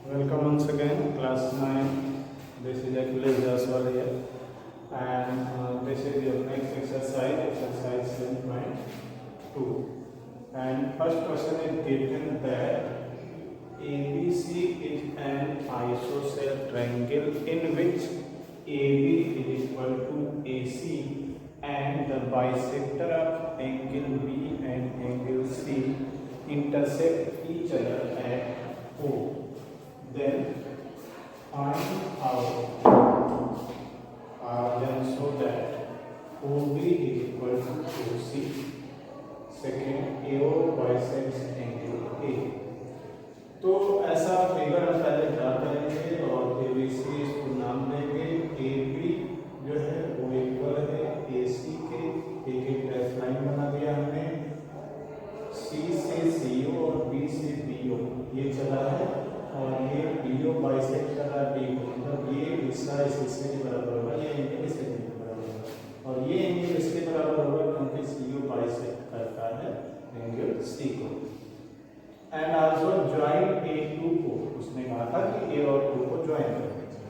Welcome once again, class 9. This is Achilles Jaswal here, and this is your next exercise 7.2. And first question is given that ABC is an isosceles triangle in which AB is equal to AC, and the bisector of angle B and angle C intersect each other at O. Then find out then so that OB is equal to OC. Second, AO bisects angle A. तो ऐसा figure हम पहले draw करेंगे और ABC इसको नाम देंगे। AB जो है वो इक्वल है AC के, एक डैश लाइन बना दिया हमने। C से CO और B से BO ये चला है, और ये BO बाइसेक्ट कर रहा है B को, मतलब ये हिस्सा इस हिस्से के बराबर होगा, ये एंगल इस एंगल के बराबर होगा, और ये एंगल इसके बराबर होगा क्योंकि CO बाइसेक्ट करता है एंगल C को। एंड आल्सो ज्वाइन A2 को, उसने कहा था कि A और 2 को ज्वाइन कर दीजिए।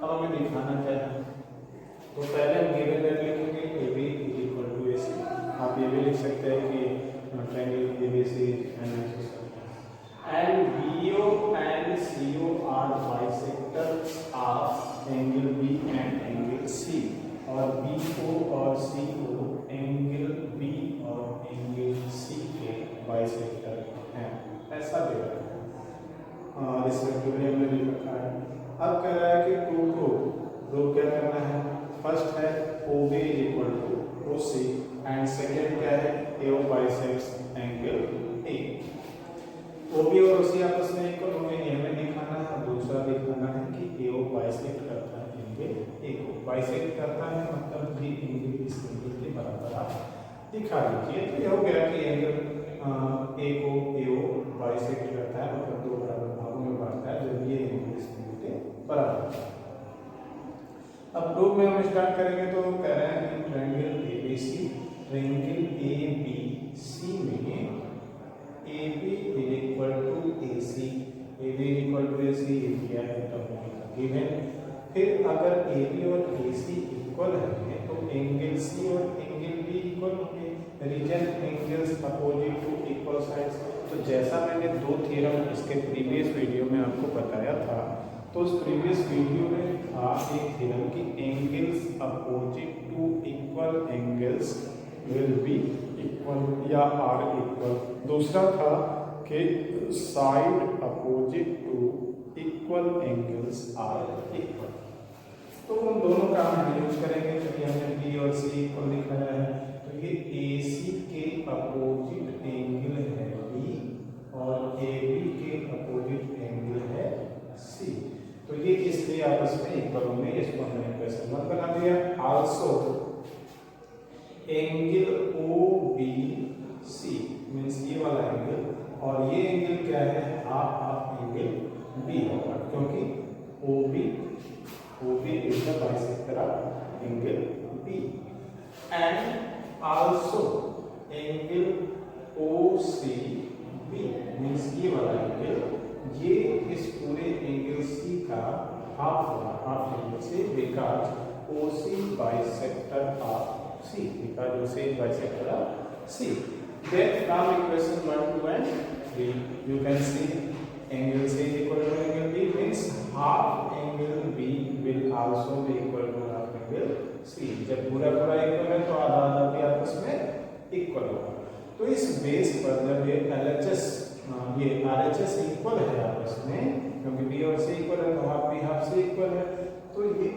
अब हमें दिखाना क्या है, तो पहले हम गिवन वैल्यू लिखेंगे AB is equal to AC। आप ये भी लिख सकते हैं कि triangle ABC and BO and CO are bisectors of angle B and angle C, और BO और CO एंगल B और एंगल C के बाइसेक्टर हैं, ऐसा दे रहा है। रिस्पेक्टिवली हमने लिख रखा है। अब कह रहा है कि 2 को रो क्या करना है, फर्स्ट है OB is equal to OC and second क्या है AO bisects angle A। OB और OC आपस में इक्वल होंगे, ये हमें दिखाना है। दूसरा दिखाना है कि AO बाइसेक्ट करता है एंगल A को, बाइसेक्ट करता है मतलब भी एंगल इस एंगल के बराबर आप दिखा दीजिए। तो ये हो गया कि एंगल A को AO बाइसेक्ट करता है, मतलब दो बराबर भागों में बांटता है जब ये एंगल इस एंगल के बराबर। अब प्रूफ में हम स्टार्ट करेंगे तो कह रहे हैं कि ट्रायंगल ABC, ट्रायंगल ABC में AB is equal to AC, AB is equal to AC area है तब गिवन। फिर अगर AB और AC इक्वल है तो एंगल C और एंगल B इक्वल होंगे, reason angles opposite to equal sides. तो जैसा मैंने दो थ्योरम इसके प्रीवियस वीडियो में आपको बताया था, तो उस प्रीवियस वीडियो में था एक थ्योरम कि angles opposite to equal angles will be equal या आर इक्वल। दूसरा था कि side opposite to equal angles are equal. तो उन दोनों का हम यूज करेंगे क्योंकि हमने B और C इक्वल दिखाया है। तो ये AC के अपोजिट एंगल है B और AB के अपोजिट एंगल है C, तो ये इसलिए आपस में इक्वल होंगे। इसको हमने इक्वेशन 1 बना दिया। आल्सो एंगल OBC मींस ये वाला एंगल, और ये एंगल क्या है हाफ ऑफ एंगल B होगा, क्योंकि OB is the bisector of angle B। And also angle OCB means ये वाला एंगल, ये इस पूरे एंगल C का हाफ होगा, हाफ एंगल से, because OC bisector of C, because OC is bisector of C. Then from equation 1, 2 and 3 you can see angle C is equal to angle B means half angle B will also be equal to half angle C। जब पूरा पूरा equal है तो आधा आधा भी आपस में इक्वल होगा। तो इस बेस पर जब ये LHS ये RHS इक्वल है आपस में, क्योंकि B और C इक्वल है तो half B half C equal है, तो ये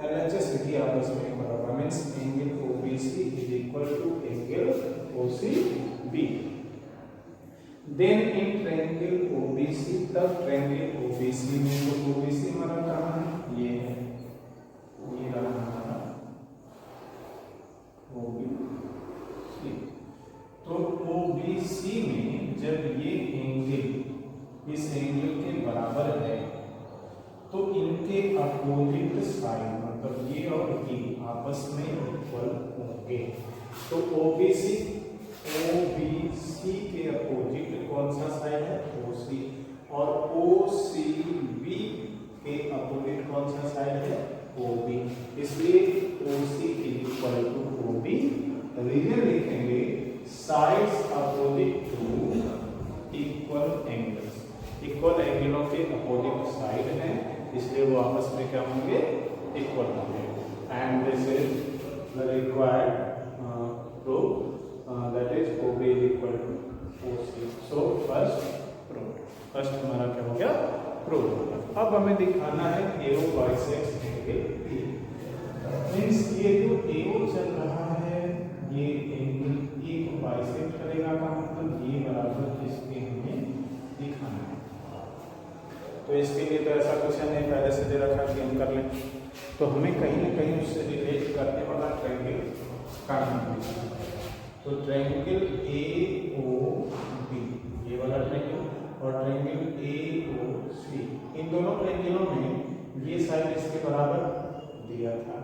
LHS भी आपस में इक्वल होगा means angle OBC is equal to angle OCB। Then in triangle OBC, तब triangle OBC में तो OBC हमारा कहाँ है, ये है, ये रहा हमारा OBC। तो OBC में जब ये एंगल इस एंगल के बराबर है तो इनके अपोजिट साइड मतलब ये और ये आपस में इक्वल होंगे। तो OBC के अपोजिट कौन सा साइड है OC, और OC के अपोजिट कौन सा साइड है, OB, इसलिए OC equal to OB। Reason लिखेंगे sides opposite to equal angles, equal एंगलों के अपोजिट साइड हैं, इसलिए वो आपस में क्या होंगे, इक्वल होंगे। And this is the required proof, that is OB equal to OC। So first proof, first हमारा क्या हो गया, प्रूफ। अब हमें दिखाना है AO bisects angle P। Means ये जो AO चल रहा है ये एंगल E को बाइसेक्ट करेगा का मतलब ये बराबर इसके हमें दिखाना है। तो इसके लिए तो ऐसा कुछ है नहीं, पहले से दे रखा कि हम कर लें, तो हमें कहीं ना कहीं उससे रिलेट करने वाला ट्रायंगल करना पड़ेगा। तो ट्रायंगल AOB, ये वाला ट्रायंगल और ट्रायंगल AOC, इन दोनों ट्रायंगलों में ये साइड इसके बराबर दिया था।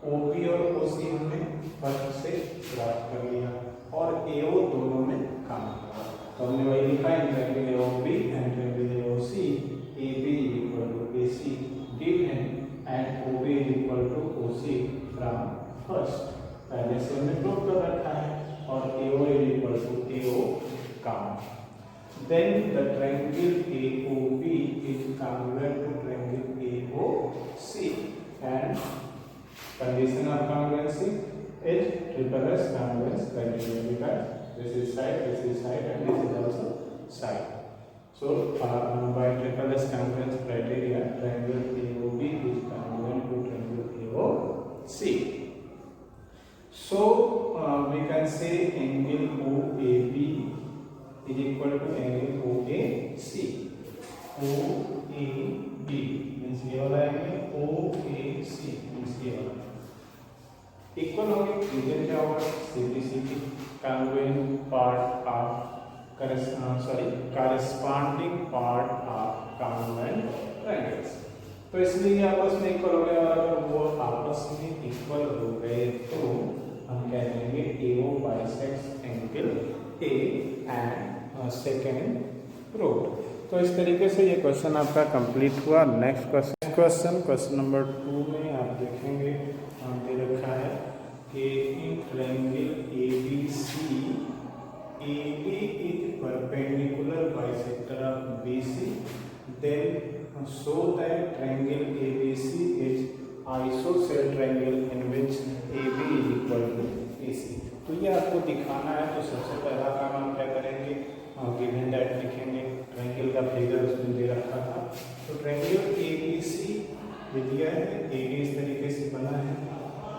OB और OC हमने फर्स्ट से प्राप्त कर लिया और AO दोनों में काम किया, तो हमने वही लिखा है triangle AOB and triangle AOC, AB equal to AC given and OB equal to OC from first, पहले से हमने प्रूव कर रखा है, और AO equal to AO common. Then the triangle AOB is congruent to triangle AOC and condition of congruency is triple S congruence criteria, because this is side and this is also side. So by triple S congruence criteria, triangle AOB is congruent to triangle AOC. So we can say angle OAB is equal to angle OAC. OAB means ये वाला angle, OAC means ये वाला equal होंगे। Reason क्या होगा, CBC की congruent part of corresponding part of congruent triangles। तो इसलिए आपस में इक्वल हो गया, और अगर वो आपस में इक्वल हो गए तो हम कह देंगे AO bisects angle A and second proof. तो इस तरीके से ये क्वेश्चन आपका कंप्लीट हुआ। नेक्स्ट क्वेश्चन नंबर 2 में आप देखेंगे दे रखा है कि in triangle ABC, AB is perpendicular bisector of BC, then show that triangle ABC is isosceles triangle in which AB is equal to AC। तो ये आपको दिखाना है, तो सबसे पहला काम हम क्या करेंगे, गिवन दैट लिखेंगे, ट्रायंगल का फिगर उसमें दे रखा था। तो ट्रायंगल ABC दिया है, AD इस तरीके से बना है,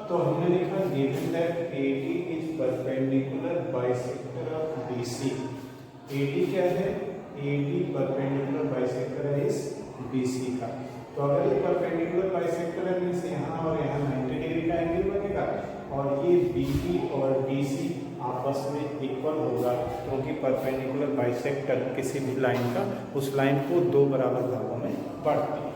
तो हमने लिखा given that AD is perpendicular bisector of BC। AD क्या है, AD परपेंडिकुलर बाइसेक्टर है इस BC का। तो अगर ये परपेंडिकुलर बाइसेक्टर है मींस यहाँ और यहाँ 90 डिग्री का एंगल बनेगा, और ये BD और BC आपस में इक्वल होगा, क्योंकि परपेंडिकुलर बाइसेक्टर किसी भी लाइन का उस लाइन को दो बराबर भागों में बांटती है।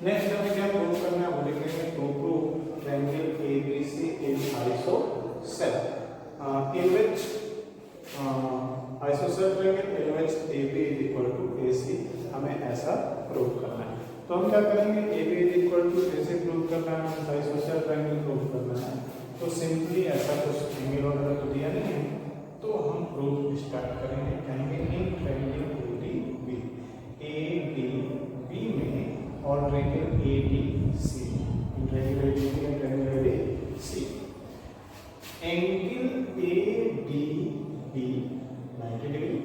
नेक्स्ट हमें क्या प्रूव करना है, वो लिखेंगे to prove triangle ABC is isosceles in which isosceles triangle in which AB is equal to AC, हमें ऐसा प्रूव करना है। तो हम क्या करेंगे, AB is equal to AC prove करना है, isosceles triangle प्रूव करना है। तो सिंपली ऐसा कुछ एंगल वगैरह तो दिया नहीं है, तो हम प्रूफ स्टार्ट करेंगे, कहेंगे इन ट्रायंगल ADB में और ट्रायंगल ADC, ट्रायंगल ADB और triangle ADC, angle ADB 90 degree,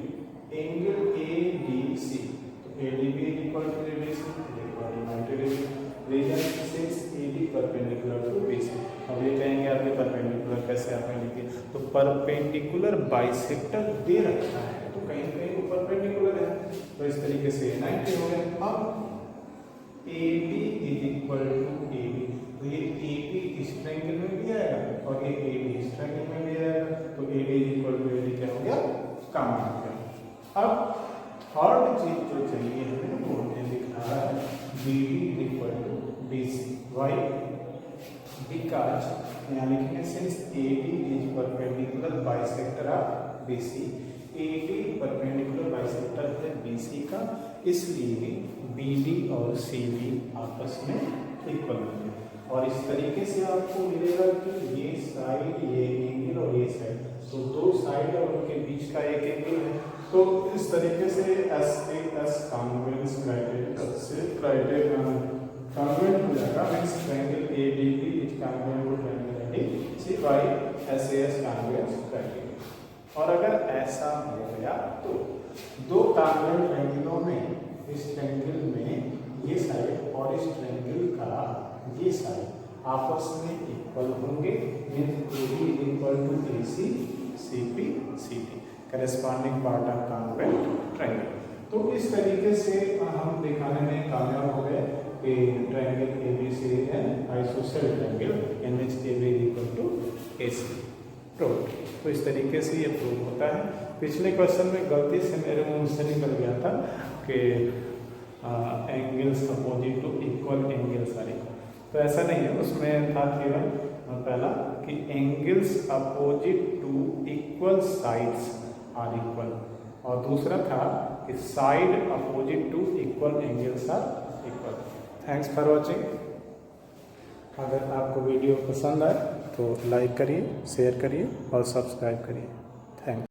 angle ADC, तो ADB is equal to ADC, 90 degree, reason since AD perpendicular to BC। अब ये कहेंगे आपके परपेंडिकुलर कैसे आपने लिखे, तो परपेंडिकुलर बाइसेक्टर दे रखा है, तो कहीं कहीं वो परपेंडिकुलर है, तो इस तरीके से 90 हो गए। अब AD is equal to AB, तो ये AB इस ट्रायंगल में भी आएगा और ये AD इस ट्रायंगल में भी आएगा, तो AD is equal to AD क्या हो गया, काम हो गया। अब थर्ड चीज जो चाहिए हमें वो हमें लिखना है BD is equal to BC। Why, because यहाँ लिखेंगे since AD is perpendicular bisector of BC, AD perpendicular bisector है BC का, इसलिए BD और CD आपस में इक्वल होंगे। और इस तरीके से आपको मिलेगा कि ये साइड, ये एंगल और ये साइड, तो दो साइड और उनके बीच का एक एंगल है। तो इस तरीके से SAS कॉन्वेंस क्राइटेरिया कॉन्वेंट हो जाएगा, means triangle ADB is congruent to triangle ADC by SAS congruence criteria. और अगर ऐसा हो गया तो दो कॉन्वेंट ट्रायंगलों में, इस ट्रायंगल में ये साइड और इस ट्रायंगल का ये साइड आपस में इक्वल होंगे, means AB equal to AC, CP CD, corresponding part of congruent triangle. तो इस तरीके से हम दिखाने में कामयाब हो गए कि triangle ABC and isosceles triangle in which AB equal to AC prove. तो इस तरीके से ये प्रूव होता है। पिछले क्वेश्चन में गलती से मेरे मुंह से निकल गया था कि angles opposite to equal angles are equal, तो ऐसा नहीं है। उसमें था थ्योरम पहला कि angles opposite to equal sides are equal, और दूसरा था कि side opposite to equal angles are equal. Thanks for watching. अगर आपको वीडियो पसंद आए तो लाइक करिए, शेयर करिए और सब्सक्राइब करिए। थैंक्स।